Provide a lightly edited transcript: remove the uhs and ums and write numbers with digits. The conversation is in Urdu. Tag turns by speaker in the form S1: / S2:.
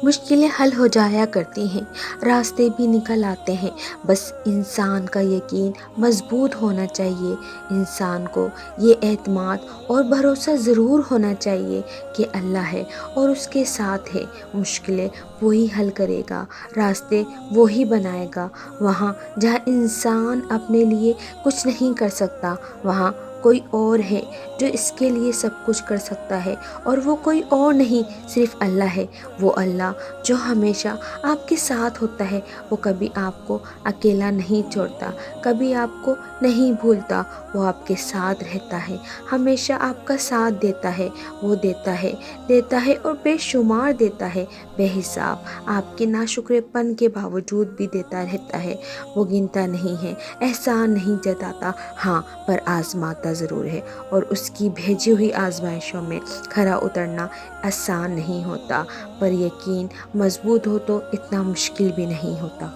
S1: مشکلیں حل ہو جایا کرتی ہیں، راستے بھی نکل آتے ہیں، بس انسان کا یقین مضبوط ہونا چاہیے۔ انسان کو یہ اعتماد اور بھروسہ ضرور ہونا چاہیے کہ اللہ ہے اور اس کے ساتھ ہے۔ مشکلیں وہی حل کرے گا، راستے وہی بنائے گا۔ وہاں جہاں انسان اپنے لیے کچھ نہیں کر سکتا، وہاں کوئی اور ہے جو اس کے لیے سب کچھ کر سکتا ہے، اور وہ کوئی اور نہیں، صرف اللہ ہے۔ وہ اللہ جو ہمیشہ آپ کے ساتھ ہوتا ہے، وہ کبھی آپ کو اکیلا نہیں چھوڑتا، کبھی آپ کو نہیں بھولتا، وہ آپ کے ساتھ رہتا ہے، ہمیشہ آپ کا ساتھ دیتا ہے۔ وہ دیتا ہے اور بے شمار دیتا ہے، بے حساب۔ آپ کے ناشکرے پن کے باوجود بھی دیتا رہتا ہے۔ وہ گنتا نہیں ہے، احسان نہیں جتاتا، ہاں پر آزماتا ضرور ہے، اور اس کی بھیجی ہوئی آزمائشوں میں کھرا اترنا آسان نہیں ہوتا، پر یقین مضبوط ہو تو اتنا مشکل بھی نہیں ہوتا۔